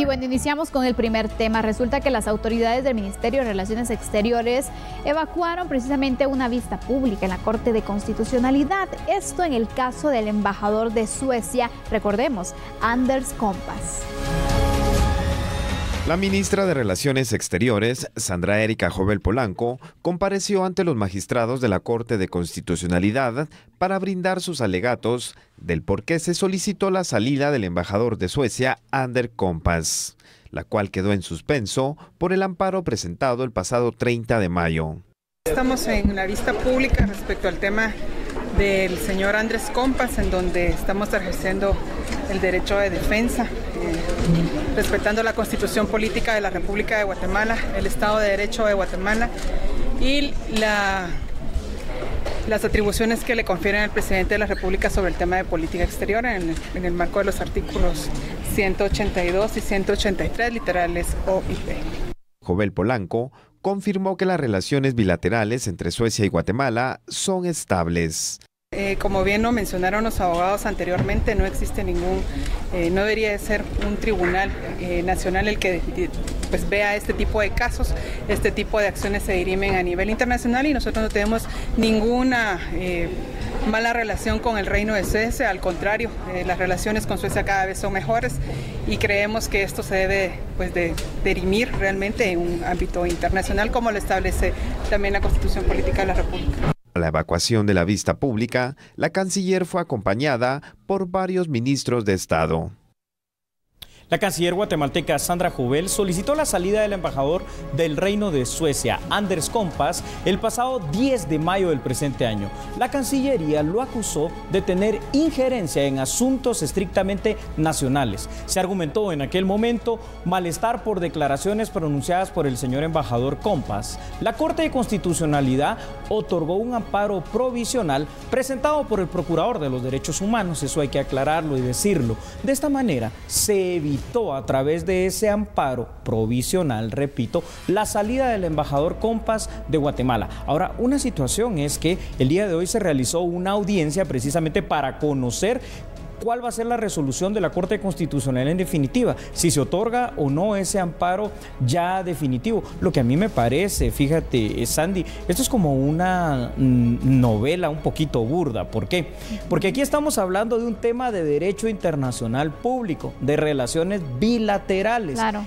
bueno, iniciamos con el primer tema. Resulta que las autoridades del Ministerio de Relaciones Exteriores evacuaron precisamente una vista pública en la Corte de Constitucionalidad. Esto en el caso del embajador de Suecia, recordemos, Anders Kompass. La ministra de Relaciones Exteriores, Sandra Erika Jovel Polanco, compareció ante los magistrados de la Corte de Constitucionalidad para brindar sus alegatos del por qué se solicitó la salida del embajador de Suecia, Anders Kompass, la cual quedó en suspenso por el amparo presentado el pasado 30 de mayo. Estamos en una vista pública respecto al tema del señor Anders Kompass, en donde estamos ejerciendo el derecho de defensa, respetando la Constitución Política de la República de Guatemala, el Estado de Derecho de Guatemala y las atribuciones que le confieren al presidente de la República sobre el tema de política exterior en el marco de los artículos 182 y 183, literales O y P. Jovel Polanco confirmó que las relaciones bilaterales entre Suecia y Guatemala son estables. Como bien lo mencionaron los abogados anteriormente, no existe no debería de ser un tribunal nacional el que pues vea este tipo de casos. Este tipo de acciones se dirimen a nivel internacional y nosotros no tenemos ninguna mala relación con el Reino de Suecia. Al contrario, las relaciones con Suecia cada vez son mejores y creemos que esto se debe pues de dirimir realmente en un ámbito internacional, como lo establece también la Constitución Política de la República. A la evacuación de la vista pública, la canciller fue acompañada por varios ministros de Estado. La canciller guatemalteca Sandra Jovel solicitó la salida del embajador del Reino de Suecia, Anders Kompass, el pasado 10 de mayo del presente año. La Cancillería lo acusó de tener injerencia en asuntos estrictamente nacionales. Se argumentó en aquel momento malestar por declaraciones pronunciadas por el señor embajador Kompass. La Corte de Constitucionalidad otorgó un amparo provisional presentado por el Procurador de los Derechos Humanos, eso hay que aclararlo y decirlo. De esta manera se evitó a través de ese amparo provisional, repito, la salida del embajador Kompass de Guatemala. Ahora, una situación es que el día de hoy se realizó una audiencia precisamente para conocer cuál va a ser la resolución de la Corte Constitucional en definitiva, si se otorga o no ese amparo ya definitivo. Lo que a mí me parece, fíjate, Sandy, esto es como una novela un poquito burda. ¿Por qué? Porque aquí estamos hablando de un tema de derecho internacional público, de relaciones bilaterales. Claro.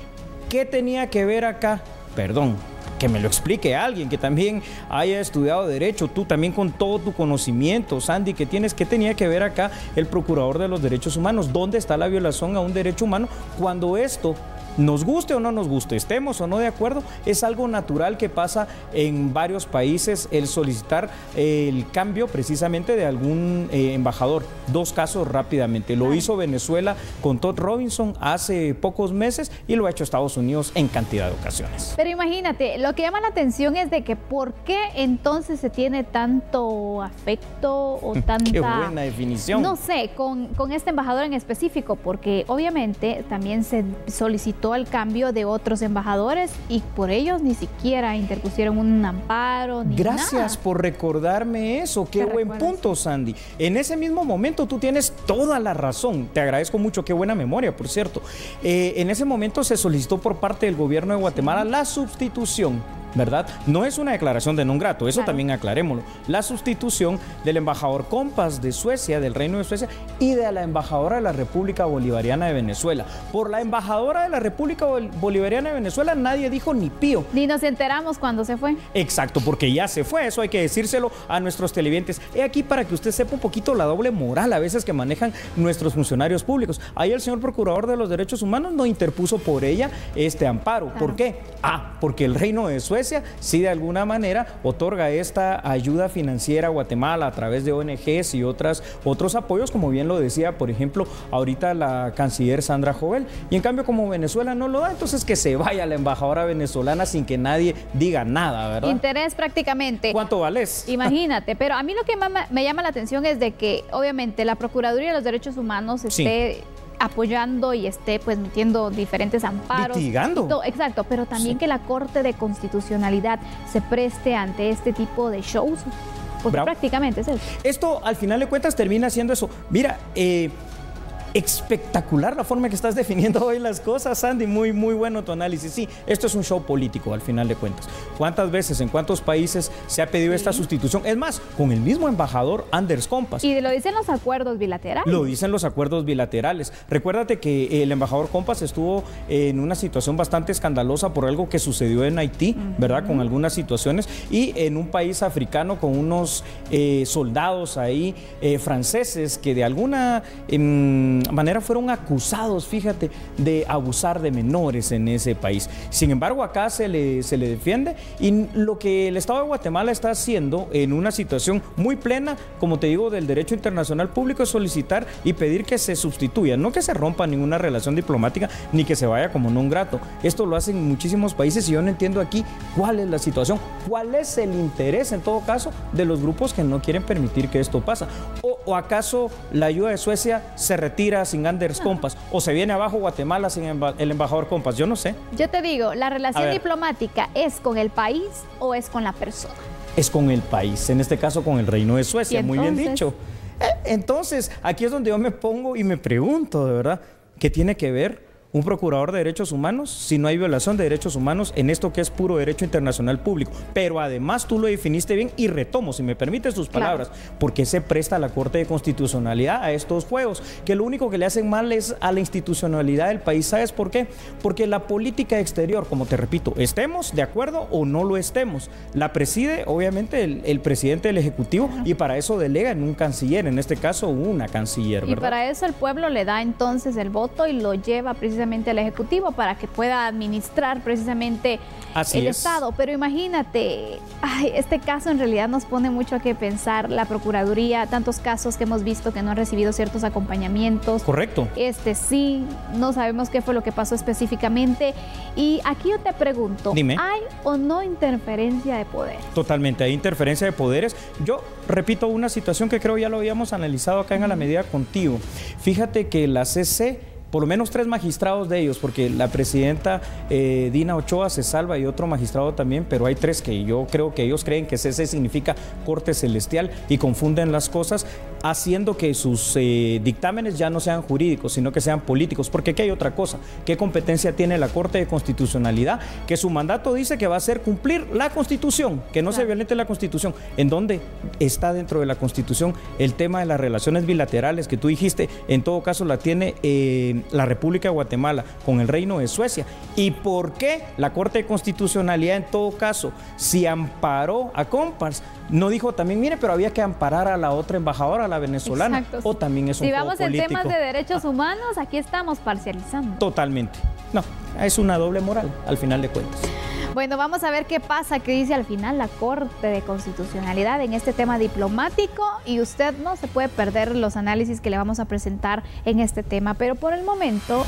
¿Qué tenía que ver acá? Perdón, que me lo explique alguien que también haya estudiado Derecho, tú también con todo tu conocimiento, Sandy, ¿qué tenía que ver acá el Procurador de los Derechos Humanos? ¿Dónde está la violación a un derecho humano cuando esto, nos guste o no nos guste, estemos o no de acuerdo, es algo natural que pasa en varios países el solicitar el cambio precisamente de algún embajador? Dos casos rápidamente. Lo hizo Venezuela con Todd Robinson hace pocos meses y lo ha hecho Estados Unidos en cantidad de ocasiones. Pero imagínate, lo que llama la atención es de que ¿por qué entonces se tiene tanto afecto o tanta... Qué buena definición. No sé, con este embajador en específico, porque obviamente también se solicitó el cambio de otros embajadores y por ellos ni siquiera interpusieron un amparo ni Gracias nada. por recordarme eso, qué buen punto, Sandy. En ese mismo momento tú tienes toda la razón, te agradezco mucho, qué buena memoria, por cierto. En ese momento se solicitó por parte del gobierno de Guatemala la sustitución, ¿verdad? No es una declaración de non grato, eso también aclarémoslo. La sustitución del embajador Kompass de Suecia, del Reino de Suecia, y de la embajadora de la República Bolivariana de Venezuela. Por la embajadora de la República Bolivariana de Venezuela nadie dijo ni pío. Ni nos enteramos cuando se fue. Exacto, porque ya se fue, eso hay que decírselo a nuestros televidentes. He aquí para que usted sepa un poquito la doble moral a veces que manejan nuestros funcionarios públicos. Ahí el señor Procurador de los Derechos Humanos no interpuso por ella este amparo. Claro. ¿Por qué? Porque el Reino de Suecia sí de alguna manera otorga esta ayuda financiera a Guatemala a través de ONGs y otros apoyos, como bien lo decía, por ejemplo, ahorita la canciller Sandra Jovel. Y en cambio, como Venezuela no lo da, entonces que se vaya la embajadora venezolana sin que nadie diga nada, ¿verdad? Interés prácticamente. ¿Cuánto vales? Imagínate, pero a mí lo que me llama la atención es de que obviamente la Procuraduría de los Derechos Humanos esté apoyando y esté pues metiendo diferentes amparos. Litigando. Exacto, pero también que la Corte de Constitucionalidad se preste ante este tipo de shows, porque prácticamente es eso. Esto al final de cuentas termina siendo eso. Mira, Espectacular la forma que estás definiendo hoy las cosas, Sandy. Muy bueno tu análisis. Sí, esto es un show político al final de cuentas. ¿Cuántas veces, en cuántos países se ha pedido esta sustitución? Es más, con el mismo embajador Anders Kompas. Y lo dicen los acuerdos bilaterales. Lo dicen los acuerdos bilaterales. Recuérdate que el embajador Kompas estuvo en una situación bastante escandalosa por algo que sucedió en Haití, ¿verdad? Con algunas situaciones, y en un país africano con unos soldados ahí franceses que de alguna manera fueron acusados, fíjate, de abusar de menores en ese país. Sin embargo, acá se le defiende, y lo que el Estado de Guatemala está haciendo en una situación muy plena, como te digo, del derecho internacional público, es solicitar y pedir que se sustituya, no que se rompa ninguna relación diplomática ni que se vaya como non grato. Esto lo hacen muchísimos países y yo no entiendo aquí cuál es la situación, cuál es el interés en todo caso de los grupos que no quieren permitir que esto pase. ¿O acaso la ayuda de Suecia se retira sin Anders Kompas? ¿O se viene abajo Guatemala sin el embajador Kompas? Yo no sé. Yo te digo, ¿la relación diplomática es con el país o es con la persona? Es con el país, en este caso con el Reino de Suecia, muy bien dicho. Entonces, aquí es donde yo me pongo y me pregunto, de verdad, ¿qué tiene que ver un procurador de derechos humanos si no hay violación de derechos humanos en esto que es puro derecho internacional público? Pero además tú lo definiste bien y retomo, si me permites tus palabras, porque se presta la Corte de Constitucionalidad a estos juegos, que lo único que le hacen mal es a la institucionalidad del país. ¿Sabes por qué? Porque la política exterior, como te repito, estemos de acuerdo o no lo estemos, la preside obviamente el presidente del Ejecutivo, y para eso delega en un canciller, en este caso una canciller, ¿verdad? Y para eso el pueblo le da entonces el voto y lo lleva precisamente al Ejecutivo para que pueda administrar precisamente el Estado. Pero imagínate, este caso en realidad nos pone mucho a qué pensar. La Procuraduría, tantos casos que hemos visto que no han recibido ciertos acompañamientos. Correcto. Sí, no sabemos qué fue lo que pasó específicamente. Y aquí yo te pregunto, dime, ¿hay o no interferencia de poder? Totalmente, hay interferencia de poderes. Yo repito una situación que creo ya lo habíamos analizado acá en A la Medida contigo. Fíjate que la CC, por lo menos 3 magistrados de ellos, porque la presidenta Dina Ochoa se salva y otro magistrado también, pero hay 3 que yo creo que ellos creen que CC significa Corte Celestial y confunden las cosas, haciendo que sus dictámenes ya no sean jurídicos, sino que sean políticos. Porque aquí hay otra cosa. ¿Qué competencia tiene la Corte de Constitucionalidad? Que su mandato dice que va a ser cumplir la Constitución, que no se violente la Constitución. ¿En dónde está dentro de la Constitución el tema de las relaciones bilaterales que tú dijiste? En todo caso la tiene la República de Guatemala con el Reino de Suecia. ¿Y por qué la Corte de Constitucionalidad en todo caso, si amparó a Kompas, no dijo también, mire, pero había que amparar a la otra embajadora, a la venezolana? Exacto. O también es un juego político. Si vamos en temas de derechos humanos, aquí estamos parcializando. Totalmente. No, es una doble moral al final de cuentas. Bueno, vamos a ver qué pasa, qué dice al final la Corte de Constitucionalidad en este tema diplomático, y usted no se puede perder los análisis que le vamos a presentar en este tema, pero por el momento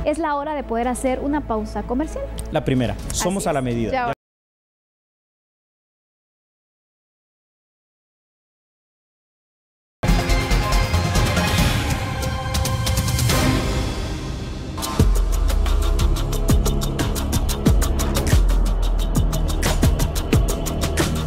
es la hora de poder hacer una pausa comercial. La primera, somos a la medida. Ya.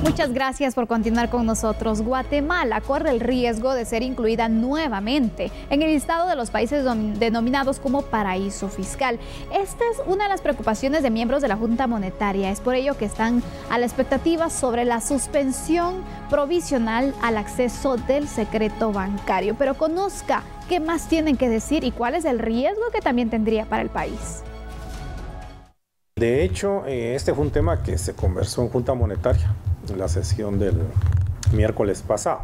Muchas gracias por continuar con nosotros. Guatemala corre el riesgo de ser incluida nuevamente en el listado de los países denominados como paraíso fiscal. Esta es una de las preocupaciones de miembros de la Junta Monetaria. Es por ello que están a la expectativa sobre la suspensión provisional al acceso del secreto bancario. Pero conozca qué más tienen que decir y cuál es el riesgo que también tendría para el país. De hecho, este fue un tema que se conversó en Junta Monetaria en la sesión del miércoles pasado.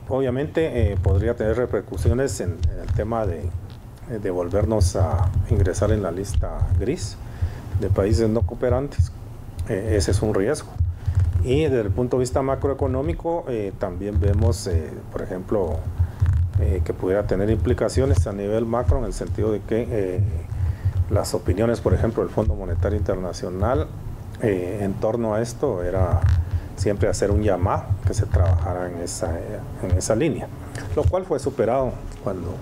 Obviamente podría tener repercusiones en el tema de volvernos a ingresar en la lista gris de países no cooperantes. Ese es un riesgo. Y desde el punto de vista macroeconómico también vemos, por ejemplo, que pudiera tener implicaciones a nivel macro, en el sentido de que las opiniones, por ejemplo, del Fondo Monetario Internacional en torno a esto era siempre hacer un llamado que se trabajara en esa línea, lo cual fue superado cuando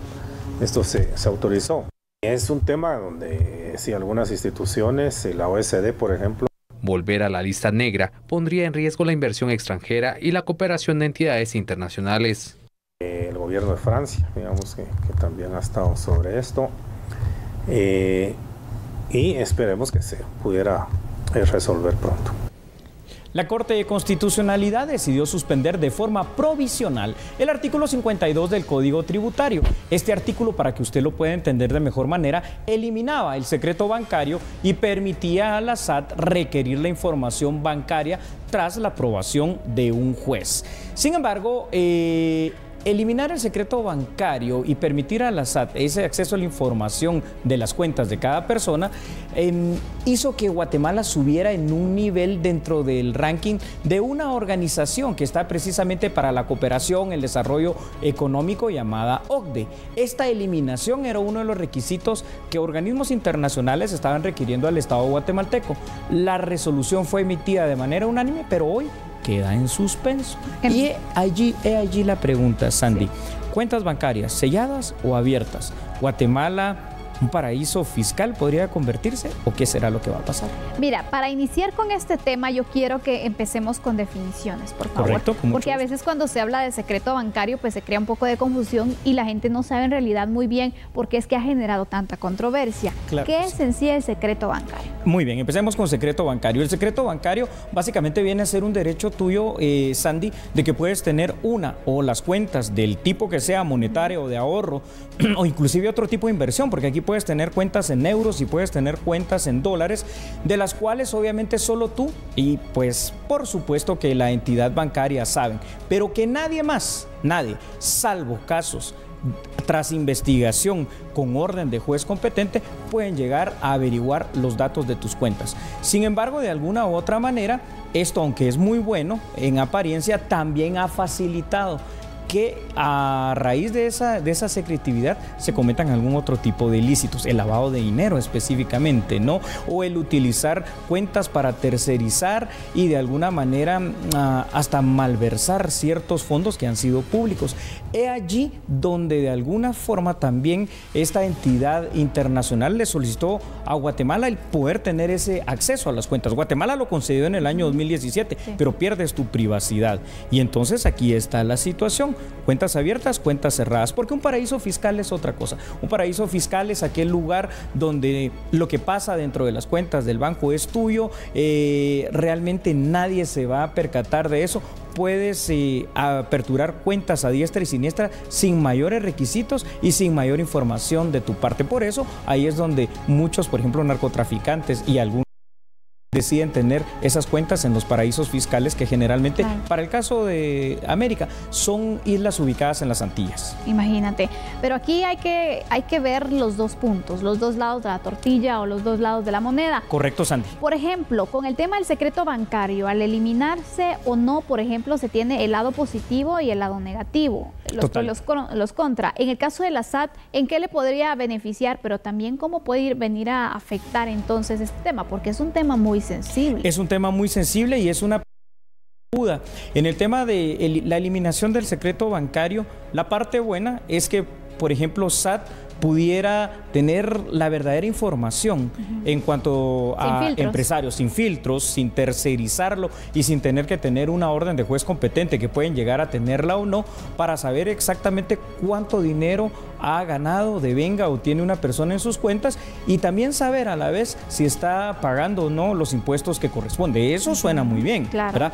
esto se autorizó. Es un tema donde si algunas instituciones, la OECD por ejemplo, volver a la lista negra pondría en riesgo la inversión extranjera y la cooperación de entidades internacionales. El gobierno gobierno de Francia, digamos que también ha estado sobre esto, y esperemos que se pudiera resolver pronto. La Corte de Constitucionalidad decidió suspender de forma provisional el artículo 52 del Código Tributario. Este artículo, para que usted lo pueda entender de mejor manera, eliminaba el secreto bancario y permitía a la SAT requerir la información bancaria tras la aprobación de un juez. Sin embargo, eliminar el secreto bancario y permitir a la SAT ese acceso a la información de las cuentas de cada persona hizo que Guatemala subiera en un nivel dentro del ranking de una organización que está precisamente para la cooperación, el desarrollo económico, llamada OCDE. Esta eliminación era uno de los requisitos que organismos internacionales estaban requiriendo al Estado guatemalteco. La resolución fue emitida de manera unánime, pero hoy queda en suspenso. Y allí la pregunta, Sandy. ¿Cuentas bancarias selladas o abiertas? ¿Guatemala, un paraíso fiscal, podría convertirse o qué será lo que va a pasar? Mira, para iniciar con este tema yo quiero que empecemos con definiciones, por favor. Correcto, porque a veces cuando se habla de secreto bancario pues se crea un poco de confusión y la gente no sabe en realidad muy bien por qué es que ha generado tanta controversia. Claro, ¿Qué es en sí el secreto bancario? Muy bien, empecemos con secreto bancario. El secreto bancario básicamente viene a ser un derecho tuyo, Sandy, de que puedes tener una o las cuentas del tipo que sea, monetario o de ahorro, o inclusive otro tipo de inversión, porque aquí puedes tener cuentas en euros y puedes tener cuentas en dólares, de las cuales obviamente solo tú y pues por supuesto que la entidad bancaria saben, pero que nadie más, nadie, salvo casos tras investigación con orden de juez competente, pueden llegar a averiguar los datos de tus cuentas. Sin embargo, de alguna u otra manera, esto, aunque es muy bueno en apariencia, también ha facilitado que a raíz de esa secretividad se cometan algún otro tipo de ilícitos, el lavado de dinero específicamente, ¿no? O el utilizar cuentas para tercerizar y de alguna manera hasta malversar ciertos fondos que han sido públicos. He allí donde de alguna forma también esta entidad internacional le solicitó a Guatemala el poder tener ese acceso a las cuentas. Guatemala lo concedió en el año 2017, sí, pero pierdes tu privacidad. Y entonces aquí está la situación. Cuentas abiertas, cuentas cerradas, porque un paraíso fiscal es otra cosa. Un paraíso fiscal es aquel lugar donde lo que pasa dentro de las cuentas del banco es tuyo, realmente nadie se va a percatar de eso. Puedes aperturar cuentas a diestra y siniestra sin mayores requisitos y sin mayor información de tu parte. Por eso ahí es donde muchos, por ejemplo, narcotraficantes y algunos deciden tener esas cuentas en los paraísos fiscales que generalmente, claro, para el caso de América, son islas ubicadas en las Antillas. Imagínate, pero aquí hay que ver los dos puntos, los dos lados de la tortilla o los dos lados de la moneda. Correcto, Sandy. Por ejemplo, con el tema del secreto bancario, al eliminarse o no, por ejemplo, se tiene el lado positivo y el lado negativo, los contra. En el caso de la SAT, ¿en qué le podría beneficiar? Pero también cómo puede venir a afectar entonces este tema, porque es un tema muy sensible. Es un tema muy sensible y es una duda. En el tema de la eliminación del secreto bancario, la parte buena es que, por ejemplo, SAT pudiera tener la verdadera información en cuanto a empresarios, sin filtros, sin tercerizarlo y sin tener que tener una orden de juez competente, que pueden llegar a tenerla o no, para saber exactamente cuánto dinero ha ganado, devenga o tiene una persona en sus cuentas, y también saber a la vez si está pagando o no los impuestos que corresponde. Eso suena muy bien, claro, ¿verdad?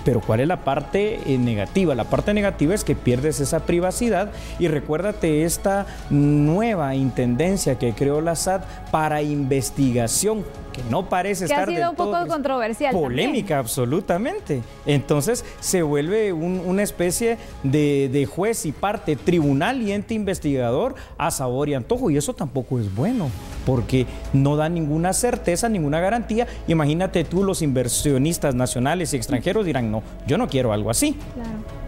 Pero ¿cuál es la parte negativa? La parte negativa es que pierdes esa privacidad y recuérdate esta nueva intendencia que creó la SAT para investigación, que no parece estar del todo, ha sido un poco controversial, polémica también, absolutamente. Entonces se vuelve una especie de juez y parte, tribunal y ente investigador a sabor y antojo, y eso tampoco es bueno, porque no da ninguna certeza, ninguna garantía. Imagínate tú, los inversionistas nacionales y extranjeros dirán, no, yo no quiero algo así. Claro.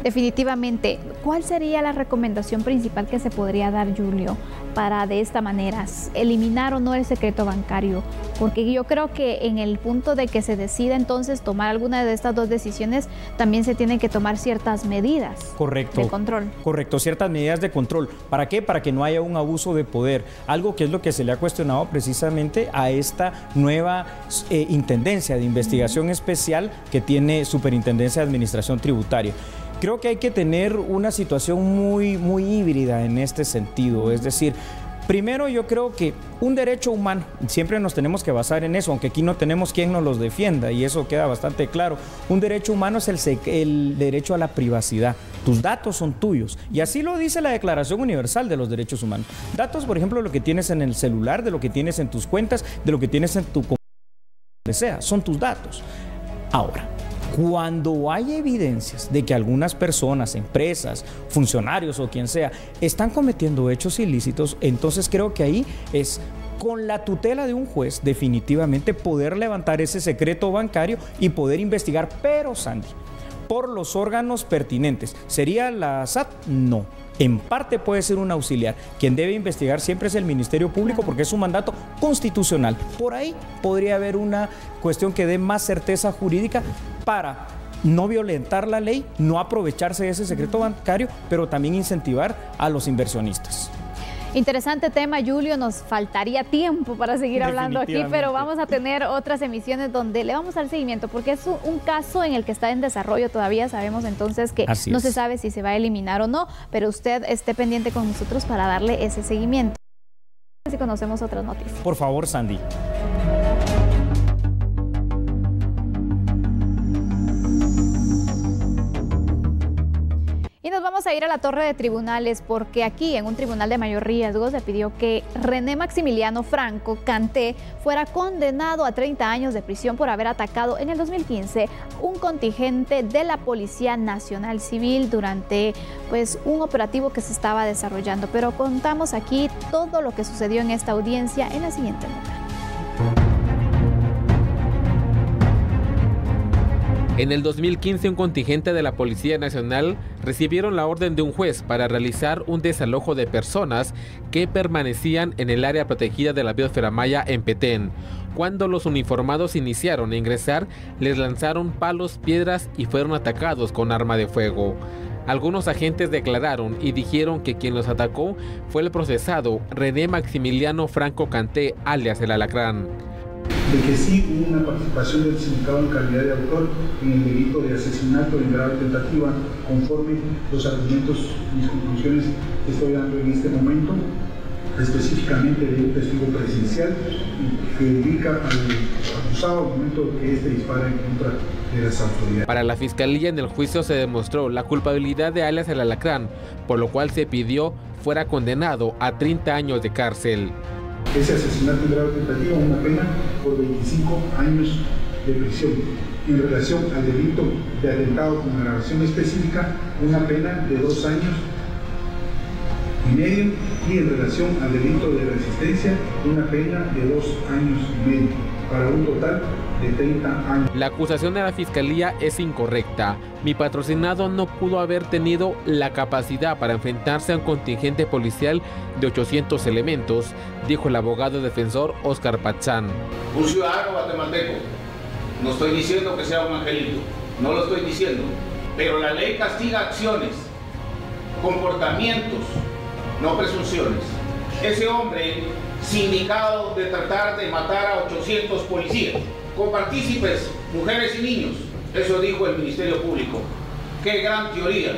Definitivamente, ¿cuál sería la recomendación principal que se podría dar, Julio, para de esta manera eliminar o no el secreto bancario? Porque yo creo que en el punto de que se decida entonces tomar alguna de estas dos decisiones, también se tienen que tomar ciertas medidas. Correcto, de control. Correcto, ciertas medidas de control. ¿Para qué? Para que no haya un abuso de poder. Algo que es lo que se le ha cuestionado precisamente a esta nueva intendencia de investigación especial que tiene Superintendencia de Administración Tributaria. creo que hay que tener una situación muy híbrida en este sentido, es decir, primero yo creo que un derecho humano, siempre nos tenemos que basar en eso, aunque aquí no tenemos quien nos los defienda y eso queda bastante claro. Un derecho humano es el derecho a la privacidad. Tus datos son tuyos y así lo dice la Declaración Universal de los Derechos Humanos. Datos, por ejemplo, de lo que tienes en el celular, de lo que tienes en tus cuentas, de lo que tienes en tu computadora, donde sea, son tus datos. Ahora, cuando hay evidencias de que algunas personas, empresas, funcionarios o quien sea, están cometiendo hechos ilícitos, entonces creo que ahí es con la tutela de un juez definitivamente poder levantar ese secreto bancario y poder investigar, pero Sandy, por los órganos pertinentes. ¿Sería la SAT? No. En parte puede ser un auxiliar. Quien debe investigar siempre es el Ministerio Público porque es un mandato constitucional. Por ahí podría haber una cuestión que dé más certeza jurídica para no violentar la ley, no aprovecharse de ese secreto bancario, pero también incentivar a los inversionistas. Interesante tema, Julio, nos faltaría tiempo para seguir hablando aquí, pero vamos a tener otras emisiones donde le vamos a dar seguimiento, porque es un caso en el que está en desarrollo todavía, sabemos entonces que no se sabe si se va a eliminar o no, pero usted esté pendiente con nosotros para darle ese seguimiento. Si conocemos otras noticias. Por favor, Sandy. Y nos vamos a ir a la torre de tribunales porque aquí en un tribunal de mayor riesgo se pidió que René Maximiliano Franco Canté fuera condenado a 30 años de prisión por haber atacado en el 2015 un contingente de la Policía Nacional Civil durante un operativo que se estaba desarrollando. Pero contamos aquí todo lo que sucedió en esta audiencia en la siguiente nota. En el 2015, un contingente de la Policía Nacional recibieron la orden de un juez para realizar un desalojo de personas que permanecían en el área protegida de la biosfera maya en Petén. Cuando los uniformados iniciaron a ingresar, les lanzaron palos, piedras y fueron atacados con arma de fuego. Algunos agentes declararon y dijeron que quien los atacó fue el procesado René Maximiliano Franco Canté, alias el Alacrán. De que sí hubo una participación del sindicato en calidad de autor en el delito de asesinato en grave tentativa, conforme los argumentos y conclusiones que estoy dando en este momento, específicamente de un testigo presencial que indica al acusado al momento que este dispara en contra de las autoridades. Para la Fiscalía, en el juicio se demostró la culpabilidad de alias el Alacrán, por lo cual se pidió fuera condenado a 30 años de cárcel. Ese asesinato en grave tentativa, una pena por 25 años de prisión. En relación al delito de atentado con agravación específica, una pena de 2 años y medio, y en relación al delito de resistencia, una pena de 2 años y medio, para un total de 30 años. La acusación de la Fiscalía es incorrecta. Mi patrocinado no pudo haber tenido la capacidad para enfrentarse a un contingente policial de 800 elementos, dijo el abogado defensor Óscar Pachán. Un ciudadano guatemalteco, no estoy diciendo que sea un angelito, no lo estoy diciendo, pero la ley castiga acciones, comportamientos, no presunciones. Ese hombre sindicado de tratar de matar a 800 policías, con partícipes, mujeres y niños, eso dijo el Ministerio Público. ¡Qué gran teoría!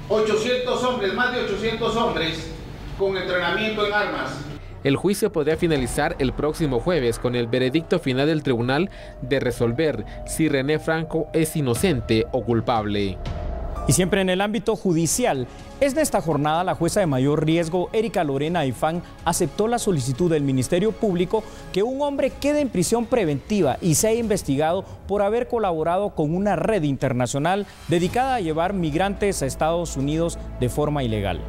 800 hombres, más de 800 hombres con entrenamiento en armas. El juicio podría finalizar el próximo jueves con el veredicto final del tribunal de resolver si René Franco es inocente o culpable. Y siempre en el ámbito judicial, de esta jornada la jueza de mayor riesgo, Erika Lorena Aifán, aceptó la solicitud del Ministerio Público que un hombre quede en prisión preventiva y sea investigado por haber colaborado con una red internacional dedicada a llevar migrantes a Estados Unidos de forma ilegal.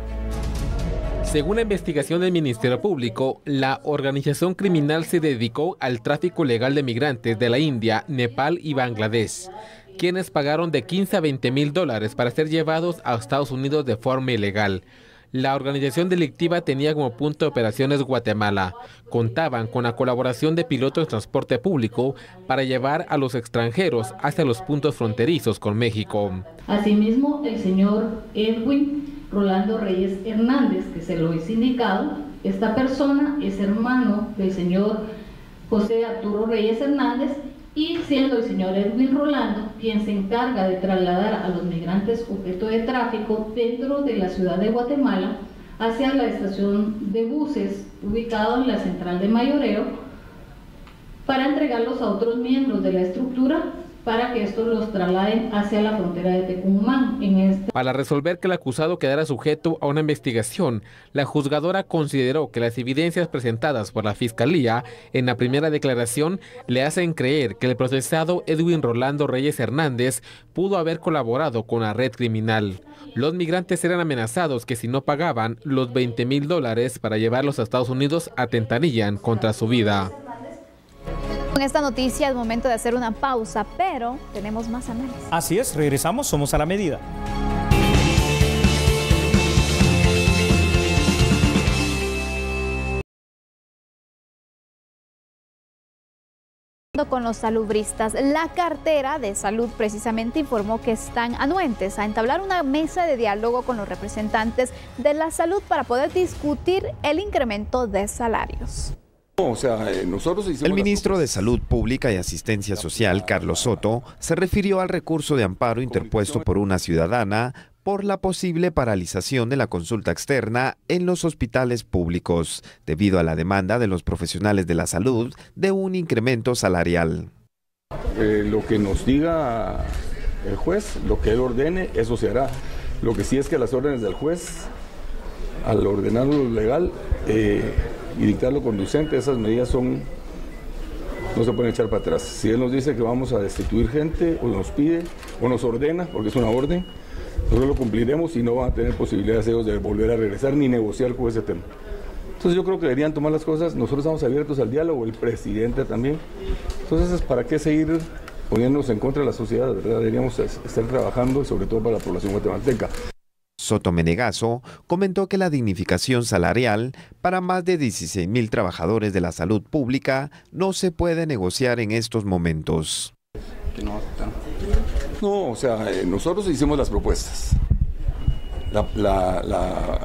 Según la investigación del Ministerio Público, la organización criminal se dedicó al tráfico ilegal de migrantes de la India, Nepal y Bangladesh, quienes pagaron de 15 a 20 mil dólares para ser llevados a Estados Unidos de forma ilegal. La organización delictiva tenía como punto de operaciones Guatemala. Contaban con la colaboración de pilotos de transporte público para llevar a los extranjeros hacia los puntos fronterizos con México. Asimismo, el señor Edwin Rolando Reyes Hernández, que se lo es indicado, esta persona es hermano del señor José Arturo Reyes Hernández, y siendo el señor Edwin Rolando quien se encarga de trasladar a los migrantes objeto de tráfico dentro de la ciudad de Guatemala hacia la estación de buses ubicado en la central de mayoreo para entregarlos a otros miembros de la estructura para que estos los trasladen hacia la frontera de Tecumumán. Para resolver que el acusado quedara sujeto a una investigación, la juzgadora consideró que las evidencias presentadas por la Fiscalía en la primera declaración le hacen creer que el procesado Edwin Rolando Reyes Hernández pudo haber colaborado con la red criminal. Los migrantes eran amenazados que si no pagaban los $20,000 para llevarlos a Estados Unidos atentarían contra su vida. Con esta noticia es momento de hacer una pausa, pero tenemos más análisis. Así es, regresamos, somos a la medida. Con los salubristas, la cartera de salud precisamente informó que están anuentes a entablar una mesa de diálogo con los representantes de la salud para poder discutir el incremento de salarios. El ministro de Salud Pública y Asistencia Social, Carlos Soto, se refirió al recurso de amparo interpuesto por una ciudadana por la posible paralización de la consulta externa en los hospitales públicos, debido a la demanda de los profesionales de la salud de un incremento salarial. Lo que nos diga el juez, lo que él ordene, eso se hará. Lo que sí es que las órdenes del juez, al ordenarlo legal, y dictarlo conducente, esas medidas no se pueden echar para atrás. Si él nos dice que vamos a destituir gente, o nos pide, o nos ordena, porque es una orden, nosotros lo cumpliremos y no van a tener posibilidades ellos de volver a regresar ni negociar con ese tema. Entonces yo creo que deberían tomar las cosas, nosotros estamos abiertos al diálogo, el presidente también. Entonces, ¿para qué seguir poniéndonos en contra de la sociedad? ¿Verdad? Deberíamos estar trabajando, sobre todo para la población guatemalteca. Soto Menegaso comentó que la dignificación salarial para más de 16,000 trabajadores de la salud pública no se puede negociar en estos momentos. No, nosotros hicimos las propuestas. La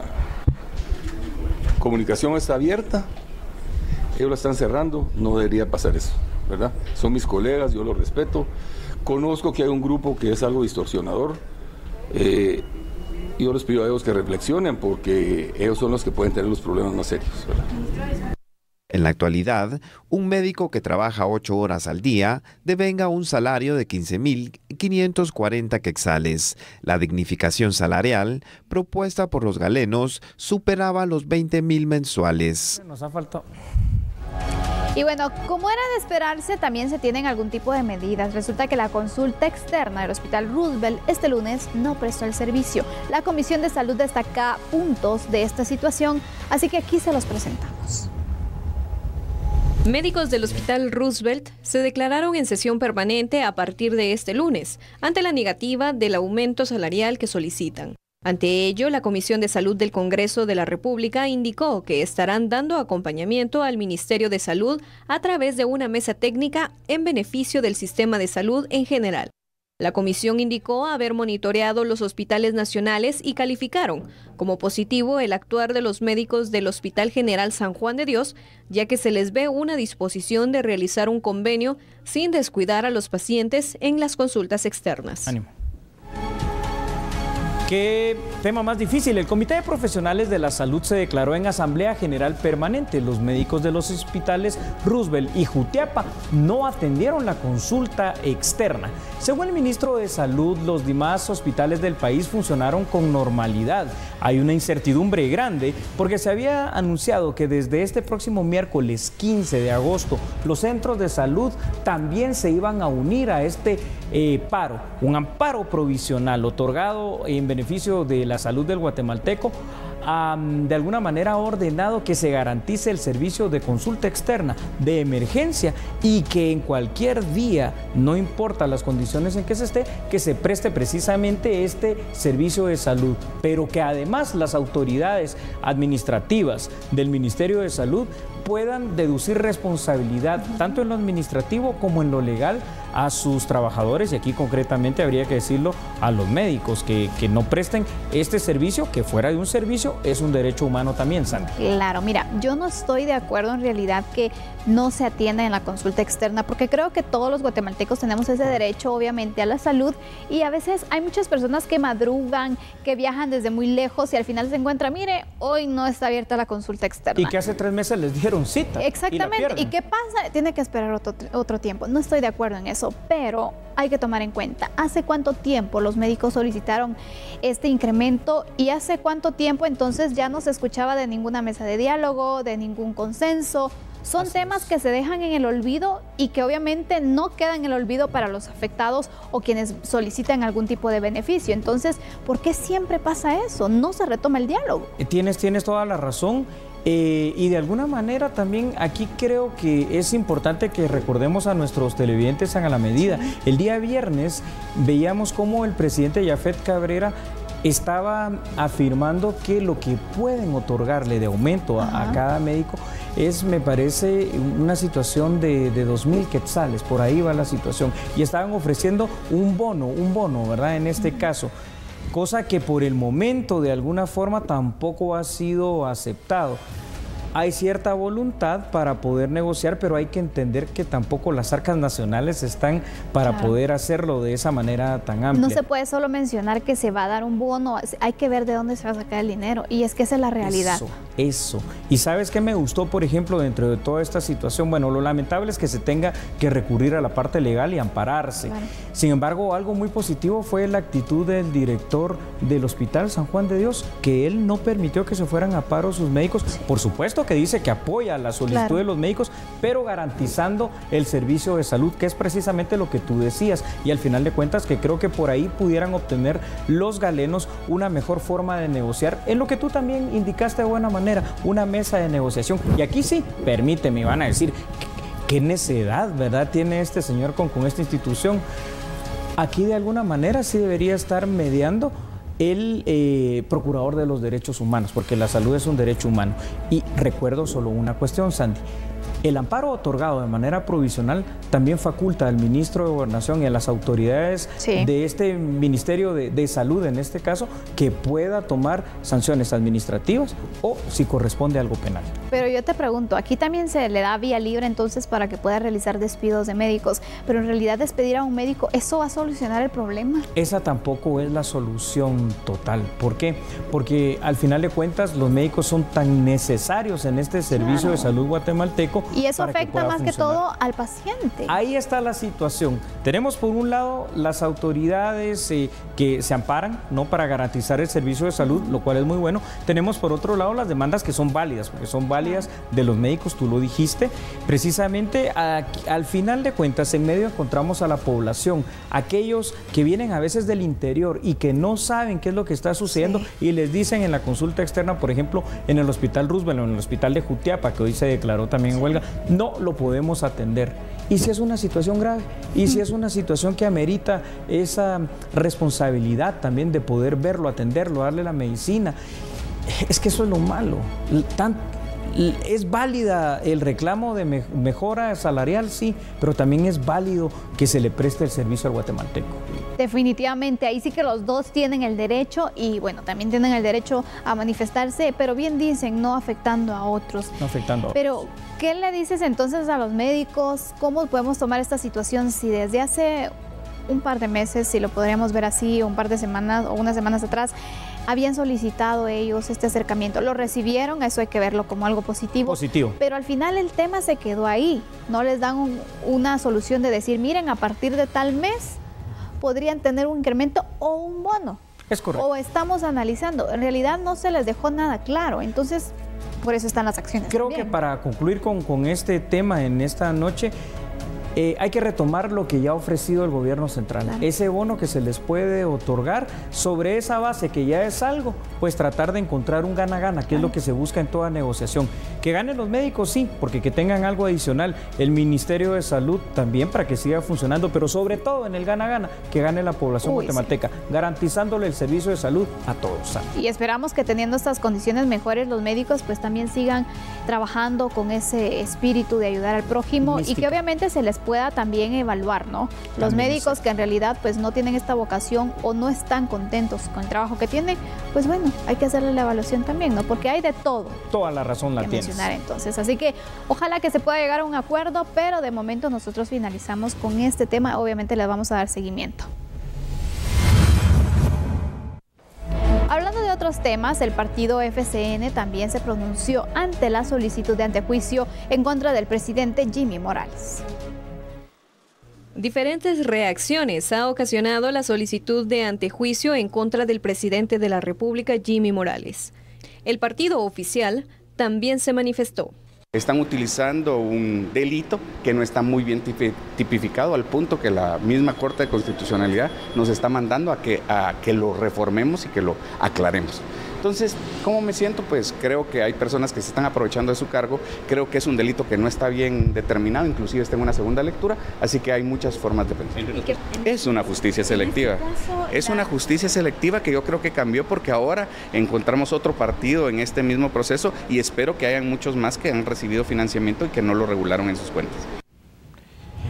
comunicación está abierta, ellos la están cerrando, no debería pasar eso, ¿verdad? Son mis colegas, yo los respeto. Conozco que hay un grupo que es algo distorsionador. Yo les pido a ellos que reflexionen porque ellos son los que pueden tener los problemas más serios, ¿verdad? En la actualidad, un médico que trabaja 8 horas al día devenga un salario de 15,540 quetzales. La dignificación salarial propuesta por los galenos superaba los 20,000 mensuales. Nos ha faltado. Y bueno, como era de esperarse, también se tienen algún tipo de medidas. Resulta que la consulta externa del Hospital Roosevelt este lunes no prestó el servicio. La Comisión de Salud destaca puntos de esta situación, así que aquí se los presentamos. Médicos del Hospital Roosevelt se declararon en sesión permanente a partir de este lunes, ante la negativa del aumento salarial que solicitan. Ante ello, la Comisión de Salud del Congreso de la República indicó que estarán dando acompañamiento al Ministerio de Salud a través de una mesa técnica en beneficio del sistema de salud en general. La comisión indicó haber monitoreado los hospitales nacionales y calificaron como positivo el actuar de los médicos del Hospital General San Juan de Dios, ya que se les ve una disposición de realizar un convenio sin descuidar a los pacientes en las consultas externas. Ánimo. ¿Qué tema más difícil? El Comité de Profesionales de la Salud se declaró en Asamblea General Permanente. Los médicos de los hospitales Roosevelt y Jutiapa no atendieron la consulta externa. Según el ministro de Salud, los demás hospitales del país funcionaron con normalidad. Hay una incertidumbre grande porque se había anunciado que desde este próximo miércoles 15 de agosto los centros de salud también se iban a unir a este paro, un amparo provisional otorgado en beneficio de la salud del guatemalteco. De alguna manera ha ordenado que se garantice el servicio de consulta externa de emergencia y que en cualquier día, no importa las condiciones en que se esté, que se preste precisamente este servicio de salud, pero que además las autoridades administrativas del Ministerio de Salud puedan deducir responsabilidad tanto en lo administrativo como en lo legal a sus trabajadores, y aquí concretamente habría que decirlo a los médicos, que no presten este servicio, que fuera de un servicio es un derecho humano también, Sandra. Claro, mira, yo no estoy de acuerdo en realidad que no se atienda en la consulta externa, porque creo que todos los guatemaltecos tenemos ese derecho, obviamente, a la salud, y a veces hay muchas personas que madrugan, que viajan desde muy lejos y al final se encuentran, mire, hoy no está abierta la consulta externa. Y que hace 3 meses les dieron cita. Exactamente. ¿Y qué pasa? Tiene que esperar otro tiempo. No estoy de acuerdo en eso, pero hay que tomar en cuenta, ¿hace cuánto tiempo los médicos solicitaron este incremento y hace cuánto tiempo entonces ya no se escuchaba de ninguna mesa de diálogo, de ningún consenso? Son temas que se dejan en el olvido y que obviamente no quedan en el olvido para los afectados o quienes solicitan algún tipo de beneficio. Entonces, ¿por qué siempre pasa eso? No se retoma el diálogo. Tienes toda la razón. Y de alguna manera también aquí creo que es importante que recordemos a nuestros televidentes a la medida. El día viernes veíamos cómo el presidente Yafet Cabrera estaba afirmando que lo que pueden otorgarle de aumento a cada médico es, me parece, una situación de 2,000 quetzales, por ahí va la situación, y estaban ofreciendo un bono, ¿verdad? En este caso, cosa que por el momento de alguna forma tampoco ha sido aceptado. Hay cierta voluntad para poder negociar, pero hay que entender que tampoco las arcas nacionales están para poder hacerlo de esa manera tan amplia. No se puede solo mencionar que se va a dar un bono, hay que ver de dónde se va a sacar el dinero, y es que esa es la realidad. Eso. Y ¿sabes qué me gustó, por ejemplo, dentro de toda esta situación? Bueno, lo lamentable es que se tenga que recurrir a la parte legal y ampararse. Claro. Sin embargo, algo muy positivo fue la actitud del director del Hospital San Juan de Dios, que él no permitió que se fueran a paro sus médicos. Por supuesto que dice que apoya la solicitud de los médicos, pero garantizando el servicio de salud, que es precisamente lo que tú decías, y al final de cuentas que creo que por ahí pudieran obtener los galenos una mejor forma de negociar, en lo que tú también indicaste de buena manera, una mesa de negociación. Y aquí sí, permíteme, van a decir, qué necedad, ¿verdad?, tiene este señor con esta institución. Aquí de alguna manera sí debería estar mediando el procurador de los derechos humanos, porque la salud es un derecho humano. Y recuerdo solo una cuestión, Sandy. El amparo otorgado de manera provisional también faculta al ministro de Gobernación y a las autoridades de este Ministerio de Salud, en este caso, que pueda tomar sanciones administrativas o si corresponde algo penal. Pero yo te pregunto, aquí también se le da vía libre entonces para que pueda realizar despidos de médicos, pero en realidad despedir a un médico, ¿eso va a solucionar el problema? Esa tampoco es la solución total. ¿Por qué? Porque al final de cuentas los médicos son tan necesarios en este servicio de salud guatemalteco. Y eso afecta más que todo al paciente. Ahí está la situación. Tenemos por un lado las autoridades que se amparan, ¿no?, para garantizar el servicio de salud, lo cual es muy bueno. Tenemos por otro lado las demandas que son válidas, porque son válidas de los médicos, tú lo dijiste. Precisamente al final de cuentas en medio encontramos a la población, aquellos que vienen a veces del interior y que no saben qué es lo que está sucediendo y les dicen en la consulta externa, por ejemplo, en el Hospital Roosevelt o en el Hospital de Jutiapa, que hoy se declaró también en huelga, no lo podemos atender. Y si es una situación grave, y si es una situación que amerita esa responsabilidad también de poder verlo, atenderlo, darle la medicina, es que eso es lo malo. Es válida el reclamo de mejora salarial, sí, pero también es válido que se le preste el servicio al guatemalteco. Definitivamente, ahí sí que los dos tienen el derecho y bueno, también tienen el derecho a manifestarse, pero bien dicen, no afectando a otros. No afectando a otros. Pero, ¿qué le dices entonces a los médicos? ¿Cómo podemos tomar esta situación si desde hace un par de meses, si lo podríamos ver así, un par de semanas o unas semanas atrás, habían solicitado ellos este acercamiento? Lo recibieron, eso hay que verlo como algo positivo. Pero al final el tema se quedó ahí. No les dan una solución de decir, miren, a partir de tal mes podrían tener un incremento o un bono. Es correcto. O estamos analizando. En realidad no se les dejó nada claro. Entonces, por eso están las acciones. Creo que para concluir con este tema en esta noche, hay que retomar lo que ya ha ofrecido el gobierno central. Claro. Ese bono que se les puede otorgar, sobre esa base que ya es algo, pues tratar de encontrar un gana-gana, que es lo que se busca en toda negociación. Que ganen los médicos, sí, porque que tengan algo adicional. El Ministerio de Salud también, para que siga funcionando, pero sobre todo en el gana-gana, que gane la población guatemalteca, garantizándole el servicio de salud a todos. Y esperamos que teniendo estas condiciones mejores, los médicos pues también sigan trabajando con ese espíritu de ayudar al prójimo y que obviamente se les pueda también evaluar, ¿no? Los médicos que en realidad pues no tienen esta vocación o no están contentos con el trabajo que tienen, pues bueno, hay que hacerle la evaluación también, ¿no? Porque hay de todo. Toda la razón la tienes. Entonces, así que ojalá que se pueda llegar a un acuerdo, pero de momento nosotros finalizamos con este tema. Obviamente les vamos a dar seguimiento. Hablando de otros temas, el partido FCN también se pronunció ante la solicitud de antejuicio en contra del presidente Jimmy Morales. Diferentes reacciones ha ocasionado la solicitud de antejuicio en contra del presidente de la República, Jimmy Morales. El partido oficial también se manifestó. Están utilizando un delito que no está muy bien tipificado, al punto que la misma Corte de Constitucionalidad nos está mandando a que lo reformemos y que lo aclaremos. Entonces, ¿cómo me siento? Pues creo que hay personas que se están aprovechando de su cargo, creo que es un delito que no está bien determinado, inclusive está en una segunda lectura, así que hay muchas formas de pensar. Es una justicia selectiva, es una justicia selectiva que yo creo que cambió porque ahora encontramos otro partido en este mismo proceso y espero que hayan muchos más que han recibido financiamiento y que no lo regularon en sus cuentas.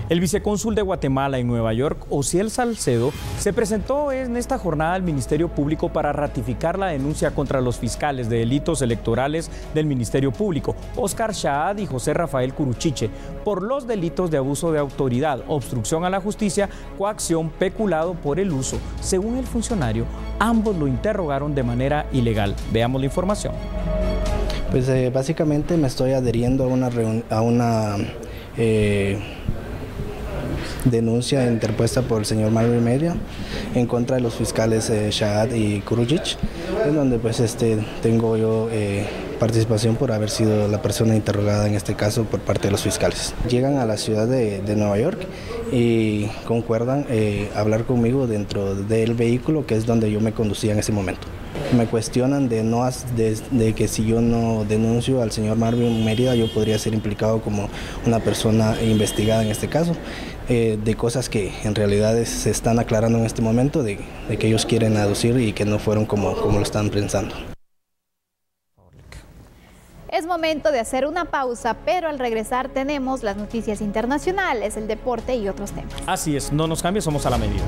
El vicecónsul de Guatemala en Nueva York, Osiel Salcedo, se presentó en esta jornada al Ministerio Público para ratificar la denuncia contra los fiscales de delitos electorales del Ministerio Público, Oscar Shaad y José Rafael Curuchiche, por los delitos de abuso de autoridad, obstrucción a la justicia, coacción, peculado por el uso. Según el funcionario, ambos lo interrogaron de manera ilegal. Veamos la información. Pues básicamente me estoy adheriendo a una denuncia interpuesta por el señor Marvin Media en contra de los fiscales Shaad y Kurujic, en donde pues tengo yo participación por haber sido la persona interrogada en este caso por parte de los fiscales. Llegan a la ciudad de Nueva York y concuerdan hablar conmigo dentro del vehículo, que es donde yo me conducía en ese momento. Me cuestionan de que si yo no denuncio al señor Marvin Mérida, yo podría ser implicado como una persona investigada en este caso, de cosas que en realidad se están aclarando en este momento, de que ellos quieren aducir y que no fueron como lo están pensando. Es momento de hacer una pausa, pero al regresar tenemos las noticias internacionales, el deporte y otros temas. Así es, no nos cambies, somos a la medida.